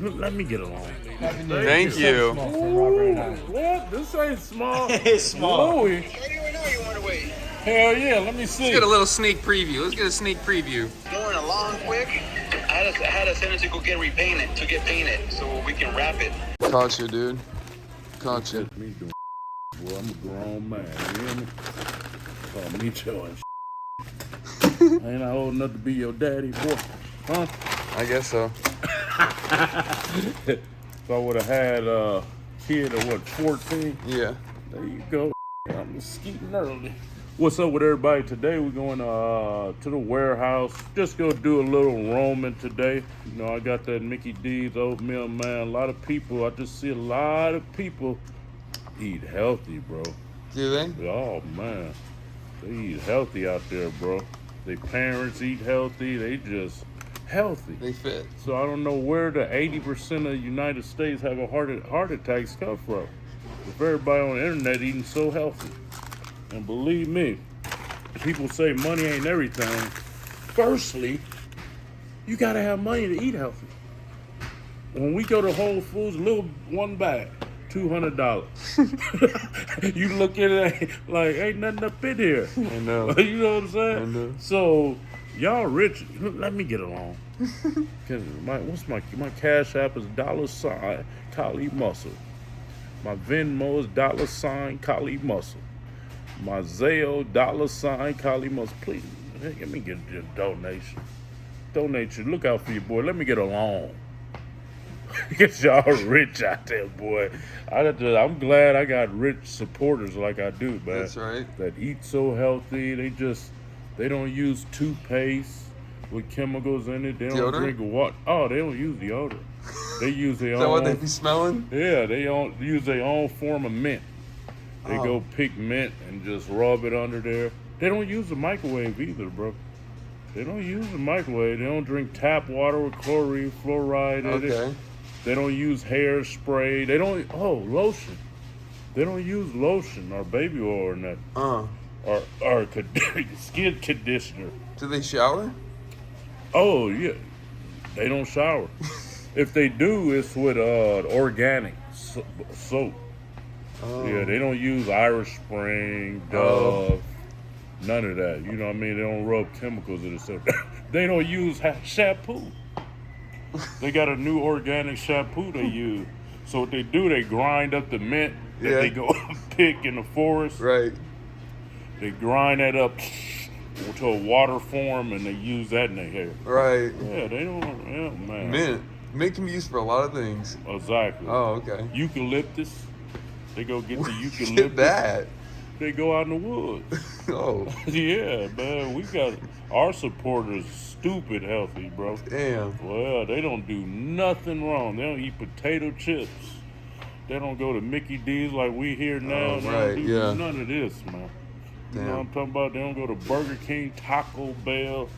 Let me get along. Thank you. What? This ain't small. It's small. Louis. Hell yeah, let me see. Let's get a little sneak preview. Let's get a sneak preview. Going along quick. I had to send it to go get painted, so we can wrap it. Caught you, dude. Caught you. Me doing boy, I'm a grown man, you hear me? Call me Joe and Ain't I old enough to be your daddy, boy? Huh? I guess so. If I would have had a kid of what, 14? Yeah. There you go. I'm skeeting early. What's up with everybody? Today we're going to the warehouse. Just go do a little roaming today. You know, I got that Mickey D's oatmeal, man. A lot of people, I just see a lot of people eat healthy, bro. Do they? Oh, man. They eat healthy out there, bro. Their parents eat healthy. They just healthy. They fit. So I don't know where the 80% of the United States have a heart attacks come from. If everybody on the internet eating so healthy. And believe me, people say money ain't everything. Firstly, you gotta have money to eat healthy. When we go to Whole Foods, little one bag, $200. You look at it like ain't nothing up in here. I know. You know what I'm saying? I know. So y'all rich. Let me get along. Cause my Cash App is $ Kali Muscle. My Venmo is $ Kali Muscle. My Zelle $ Kali Muscle. Please, let me get a donation. Donation. Look out for your boy. Let me get along. Get y'all rich out there, boy. I'm glad I got rich supporters like I do, man. That's right. That eat so healthy. They don't use toothpaste with chemicals in it. They don't Deodorant? drink water. Oh, they don't use deodorant. They use their Is own. that what they be smelling? Yeah, they don't use their own form of mint. They go pick mint and just rub it under there. They don't use the microwave either, bro. They don't use the microwave. They don't drink tap water with chlorine, fluoride in it. Okay. They don't use hairspray. They don't. Lotion. They don't use lotion or baby oil or nothing. Or skin conditioner. Do they shower? Oh yeah, they don't shower. If they do, it's with organic soap. Oh. Yeah, they don't use Irish Spring, Dove, none of that. You know what I mean? They don't rub chemicals in it. They don't use shampoo. They got a new organic shampoo they use. So what they do, they grind up the mint that they go pick in the forest. Right. They grind that up to a water form and they use that in their hair. Right. Yeah, they don't. Yeah, man. Mint can be used for a lot of things. Exactly. Oh, okay. Eucalyptus. They go get the eucalyptus. Get that. They go out in the woods. Oh. Yeah, man. We got our supporters stupid healthy, bro. Damn. Well, they don't do nothing wrong. They don't eat potato chips. They don't go to Mickey D's like we here now. Oh, They right, don't do yeah. none of this, man. You Damn. know what I'm talking about? They don't go to Burger King, Taco Bell.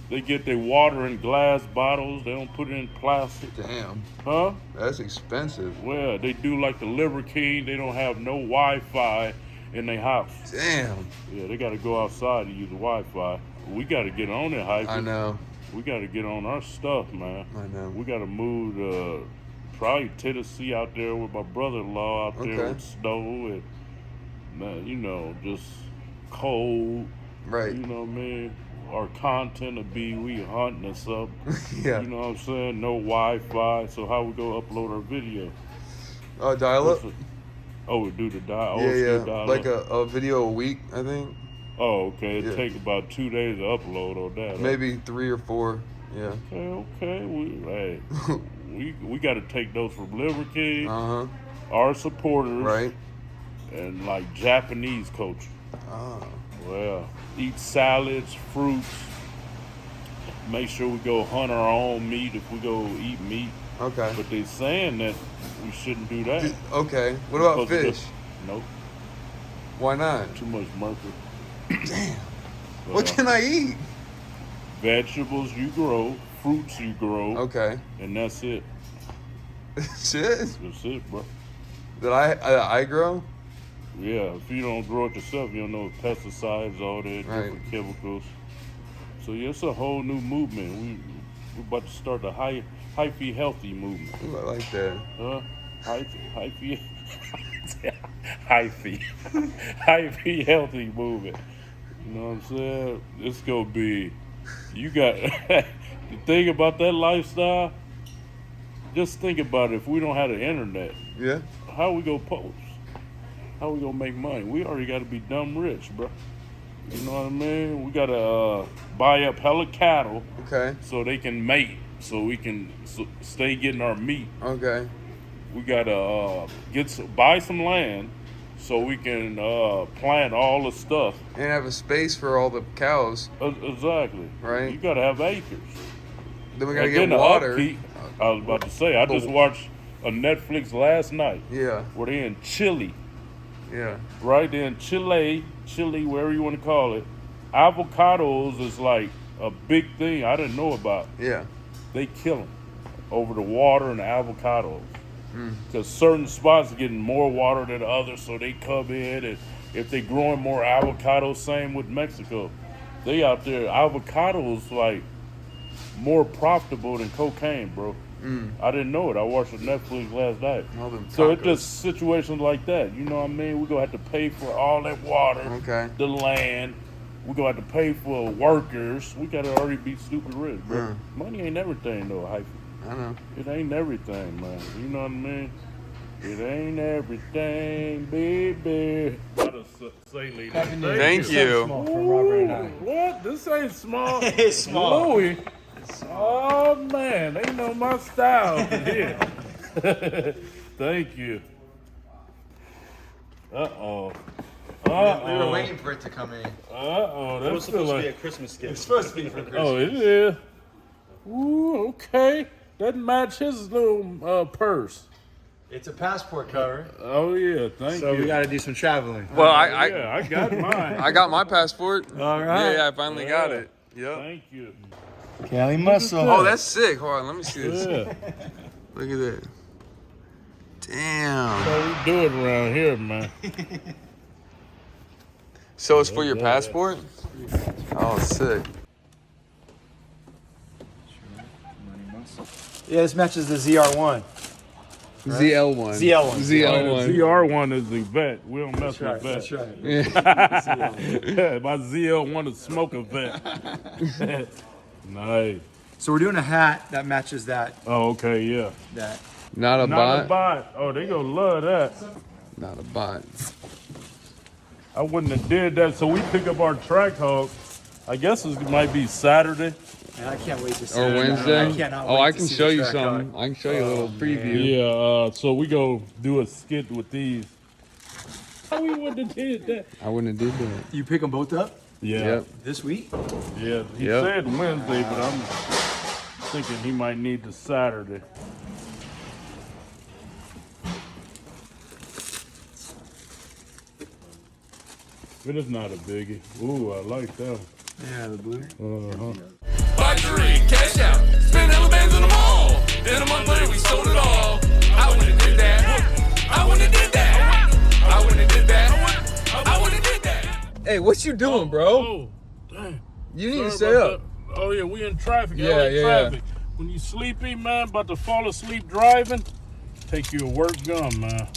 They get their water in glass bottles. They don't put it in plastic. Damn. Huh? That's expensive. Well, they do like the Liver King. They don't have no Wi-Fi in their house. Damn. Yeah, they got to go outside to use the Wi-Fi. We got to get on it, hype. I know. We got to get on our stuff, man. I know. We got to move to probably Tennessee out there with my brother-in-law out there with snow and, man, you know, just cold. Right. You know what I mean? Our content will be we hunting or something. Yeah. You know what I'm saying? No Wi-Fi. So how we go upload our video? Dial up? Oh, we do the dial. Yeah. Dial Like up. a video a week, I think. Oh, okay. It take about 2 days to upload on that. Maybe 3 or 4. Yeah. Okay. We got to take those from Liver King, our supporters, Right. and like Japanese culture. Well, eat salads, fruits. Make sure we go hunt our own meat if we go eat meat. Okay. But they saying that we shouldn't do that. Okay. What about fish? Nope. Why not? Too much mercury. Damn. What can I eat? Vegetables you grow, fruits you grow. Okay. And that's it. Shit. That's it, bro. That I grow? Yeah, if you don't grow it yourself, you don't know pesticides, all that, different chemicals. So yeah, it's a whole new movement. We're about to start the hyphy healthy movement. Ooh, I like that. Hyphy hyphy healthy movement. You know what I'm saying? It's gonna be. You got the thing about that lifestyle. Just think about it. If we don't have the internet, Yeah. how we gonna post? How we gonna make money? We already got to be dumb rich, bro. You know what I mean? We gotta buy up hella cattle Okay. so they can mate, so we can stay getting our meat. Okay. We gotta buy some land so we can plant all the stuff. And have a space for all the cows. Exactly. Right. You gotta have acres. Then we gotta And get then the water. upkeep, I was about to say, I just watched a Netflix last night Yeah. where they're in Chile, Yeah. right? They're in Chile, wherever you want to call it. Avocados is like a big thing I didn't know about. Yeah. They kill them over the water and the avocados. Because certain spots are getting more water than others, so they come in, and if they're growing more avocados, same with Mexico. They out there, avocados like more profitable than cocaine, bro. I didn't know it. I watched it on Netflix last night. All them So it's tacos. just situations like that. You know what I mean? We're going to have to pay for all that water, Okay. the land. We're going to have to pay for workers. We got to already be stupid rich, bro. Money ain't everything, though, hype. I know. It ain't everything, man. You know what I mean? It ain't everything, baby. Thank you. Small from Robert and I. What? This ain't small. It's small. Louis. Oh, man. They know my style here. Thank you. Uh-oh. We were Uh-oh. waiting for it to come in. Uh-oh. It was That's supposed to be a like... Christmas gift. It's supposed to be for Christmas. Oh, it is? Ooh, okay. That match his little purse. It's a passport cover, Oh, yeah. Thank so you. we got to do some traveling. Well, Yeah, I got mine. I got my passport. All right. Yeah, I finally got it. Yep. Thank you. Cali muscle. Oh, that's sick. Hold on, let me see this. Yeah. Look at that. Damn. So we do it around here, man. So it's for your passport? Oh, sick. Yeah, this matches the ZR1. ZL1. ZL1. ZL1. ZR1 is the vet. We don't mess with That's vet. right. Yeah, my ZL1 is smoke a vet. Nice. So we're doing a hat that matches that. Oh, okay, yeah. That. Not a Not a bot. bot. Oh, they gonna love that. Not a bot. I wouldn't have did that. So we pick up our Trackhawk. I guess it might be Saturday. And I can't wait to see Or it. Wednesday? I cannot Oh, wait I to can see show the you track some. hawk. I can show you a little preview. Yeah, so we go do a skit with these. We wouldn't have did that. I wouldn't have did that. You pick them both up Yeah. Yep. this week? Yeah, he Yep. said Wednesday, but I'm thinking he might need the Saturday. But it's not a biggie. Ooh, I like that. Yeah, the blue. Buy jewelry, cash out, spend hella bands on the mall. Then a month later we sold it all. I wouldn't have did that. I wouldn't have did that. I wouldn't have did that. I wouldn't have did that. Hey, what you doing, bro? Oh, dang. You need to Sorry stay about up. that. Oh, yeah, we in traffic. Yeah, LA yeah, traffic. When you sleepy, man, about to fall asleep driving, take you a work gum, man.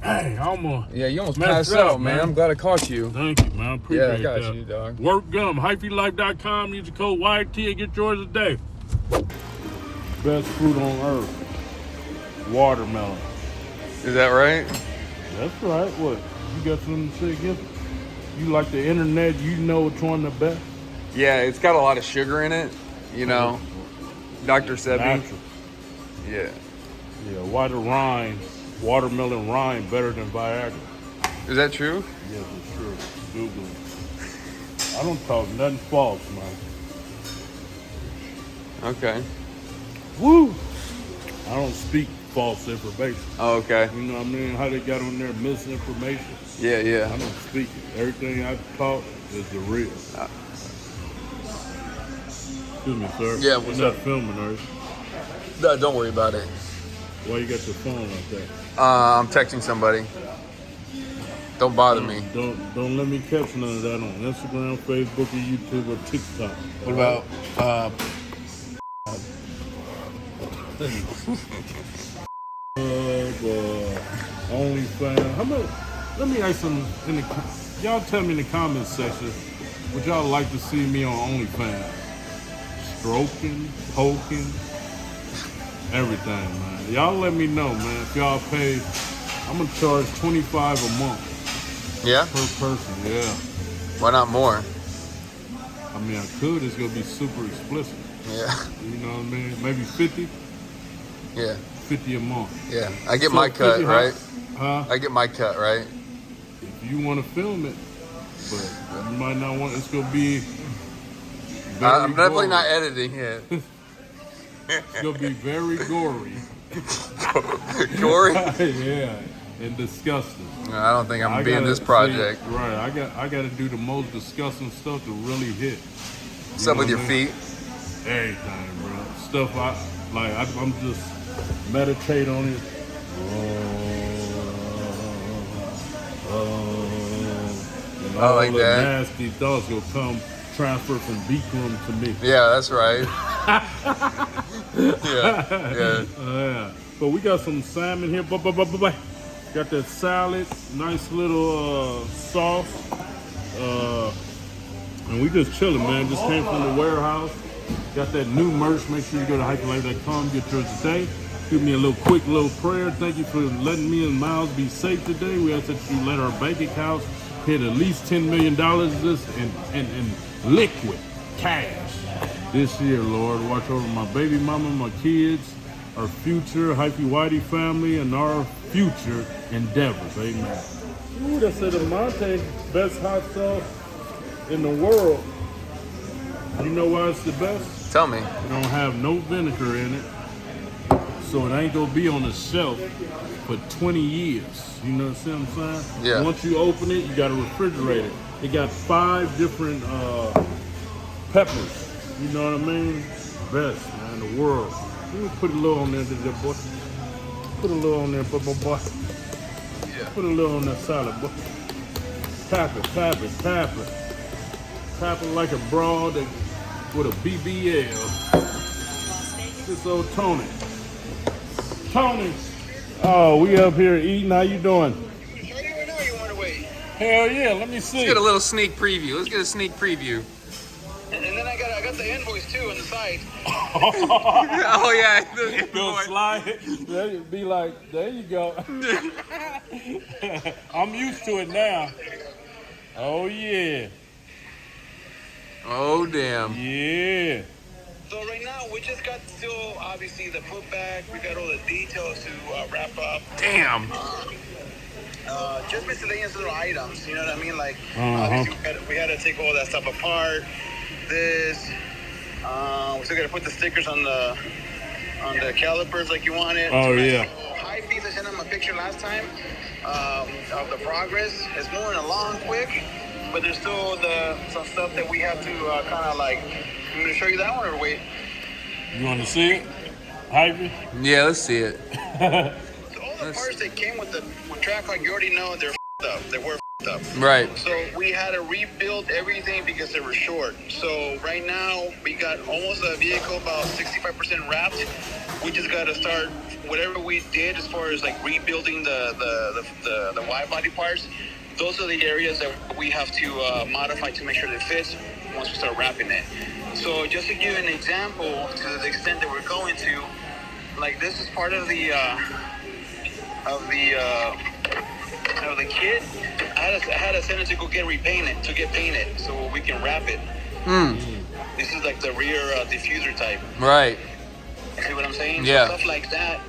Hey, I'm gonna... Yeah, you almost Messed passed up, out, man. man. I'm glad I caught you. Thank you, man. Appreciate Yeah, I got that. you, dog. Work gum, hyphylife.com. Use the code YT and get yours today. Best fruit on earth. Watermelon. Is that right? That's right. What? You got something to say against it? You like the internet, you know which one the best? Yeah, it's got a lot of sugar in it. You know, Dr. Sebi. Natural. Yeah. Yeah, why the rind, watermelon rind better than Viagra? Is that true? Yes, it's true. Google it. I don't talk nothing false, man. Okay. Woo! I don't speak false information. Oh, okay. You know what I mean? How they got on there misinformation. Yeah, I yeah. don't speak it. Everything I talk is the real. Excuse me, sir. Yeah, what's You're up? not filming, are you? No, don't worry about it. Why you got your phone like that? I'm texting somebody. Don't bother me. Don't let me catch none of that on Instagram, Facebook, or YouTube, or TikTok. What about OnlyFans. How much? Let me ask some in the. Y'all tell me in the comments section. Would y'all like to see me on OnlyFans? Stroking, poking, everything, man. Y'all let me know, man. If y'all pay, I'm gonna charge $25 a month Yeah. per person. Yeah. Why not more? I mean, I could. It's gonna be super explicit. Yeah. You know what I mean? Maybe 50. Yeah. 50 a month. Yeah. I get So my cut, 50 right? Huh? I get my cut, right? If you want to film it, but you might not want. It's gonna be. I'm definitely gory. not editing it. It's gonna be very gory. Corey? Yeah, and disgusting. I don't think I'm gonna be in gotta this project. see- right, I got to do the most disgusting stuff to really hit. What's up with your what I mean? feet? Everything, bro. Stuff I'm just meditate on it. And I all like the that. nasty thoughts will come transfer from Bikram to me. Yeah, that's right. Yeah. Yeah. But we got some salmon here. Got that salad, nice little sauce. And we just chilling, man. Just came from the warehouse. Got that new merch. Make sure you go to highlife.com, get yours today. Give me a quick little prayer. Thank you for letting me and Miles be safe today. We ask that you let our bank accounts hit at least $10 million in liquid cash this year, Lord. Watch over my baby mama, my kids, our future Hyphy Whitey family, and our future endeavors. Amen. Ooh, that's the Monte best hot sauce in the world. You know why it's the best? Tell me. It don't have no vinegar in it, so it ain't gonna be on the shelf for 20 years. You know what I'm saying? Yeah. Once you open it, you gotta refrigerate it. It got 5 different peppers. You know what I mean? Best, man, in the world. You put a little on there, boy. Put a little on there, boy. Yeah. Put a little on that salad, boy. Tap it. Tap it like a broad with a BBL. This old Tony. Oh, we up here eating. How you doing? How do you know you want to wait? Hell yeah, let me see. Let's get a little sneak preview. Let's get a sneak preview. And then I got the invoice too on the side. Oh yeah. Go slide. Be like, there you go. I'm used to it now. Oh yeah. Oh damn. Yeah. So right now we just got still obviously the put back. We got all the details to wrap up. Damn. Just miscellaneous little items. You know what I mean? Like Uh-huh. obviously we had to take all that stuff apart. This. We still got to put the stickers on the calipers like you wanted. Oh yeah. High fees. I sent them a picture last time of the progress. It's moving along quick, but there's still some stuff that we have to kind of like. I'm gonna show you that one or wait. You want to see it? Hyphy? Yeah, let's see it. So all the parts that came with Trackhawk, you already know they're up. They were up. Right. So we had to rebuild everything because they were short. So right now we got almost a vehicle about 65% wrapped. We just got to start whatever we did as far as like rebuilding the wide body parts. Those are the areas that we have to modify to make sure it fits once we start wrapping it. So just to give you an example, to the extent that we're going to, like this is part of the kit. I had to send it to go get painted, so we can wrap it. This is like the rear diffuser type. Right. See what I'm saying? Yeah. So stuff like that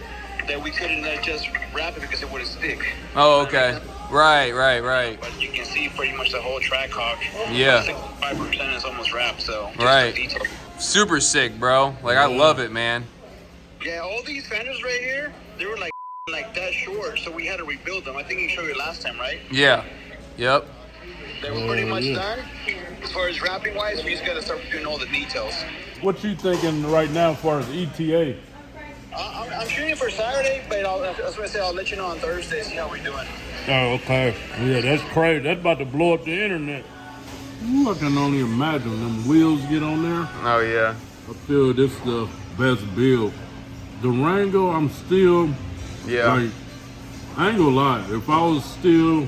we couldn't just wrap it because it wouldn't stick. Oh, okay. Right. But you can see pretty much the whole Trackhawk. Yeah. 65% is almost wrapped, so just Right. the detail. Super sick, bro. Like I love it, man. Yeah, all these fenders right here, they were like that short, so we had to rebuild them. I think you showed you last time, right? Yeah. Yep. They were pretty much done. As far as wrapping wise, we just gotta start doing all the details. What you thinking right now as far as ETA? I'm shooting for Saturday, but I was gonna say I'll let you know on Thursday, see how we're doing. Oh, okay. Yeah, that's crazy. That's about to blow up the internet. Ooh, I can only imagine them wheels get on there. Oh yeah. I feel this is the best build Durango, I'm still Yeah. like, I ain't gonna lie. If I was still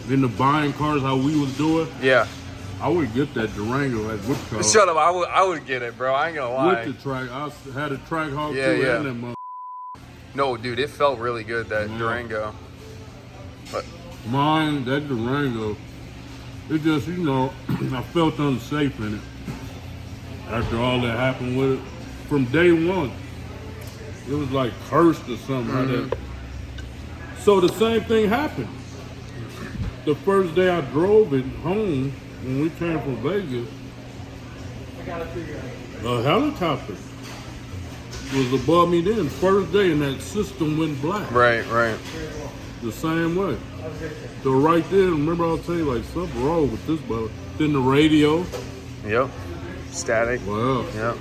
in the buying cars how we was doing, Yeah. I would get that Durango at what car? Shut up. I would get it, bro. I ain't gonna lie. With the track, I had a Trackhawk Yeah, too, yeah. and that mother. No, dude, it felt really good, that Yeah. Durango. But Mine, that Durango, it just, you know, I felt unsafe in it. After all that happened with it, from day one, it was like cursed or something like that. So the same thing happened. The first day I drove it home, when we came from Vegas, a helicopter was above me then. First day, and that system went black. right. The same way. So right there, remember I was telling you, like, something wrong with this boat. Then the radio. Yep. Static. Wow. Yep.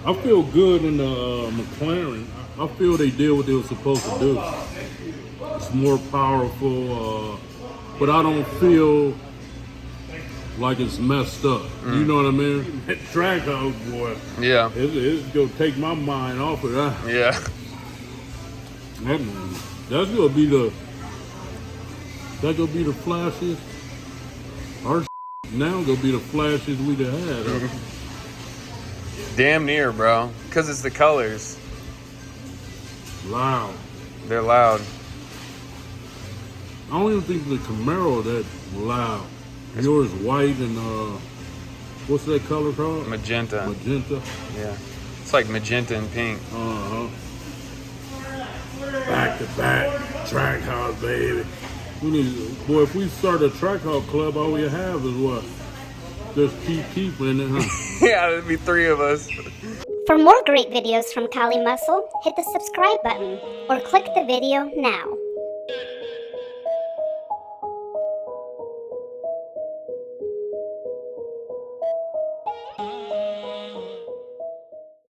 I feel good in the McLaren. I feel they did what they were supposed to do. It's more powerful, but I don't feel like it's messed up. You know what I mean? That Trackhawk, boy, Yeah. it's gonna take my mind off of that. Yeah. That's gonna be the flashiest. Our now gonna be the flashiest we'd have had. Damn near, bro. Because it's the colors. Loud. They're loud. I don't even think the Camaro that loud. Yours white and what's that color called? Magenta. Magenta. Yeah. It's like magenta and pink. Back to back Trackhawk, baby. We need, boy, if we start a Trackhawk club, all we have is what? Just keep in it, huh? Yeah, there'd be 3 of us. For more great videos from Kali Muscle, hit the subscribe button or click the video now.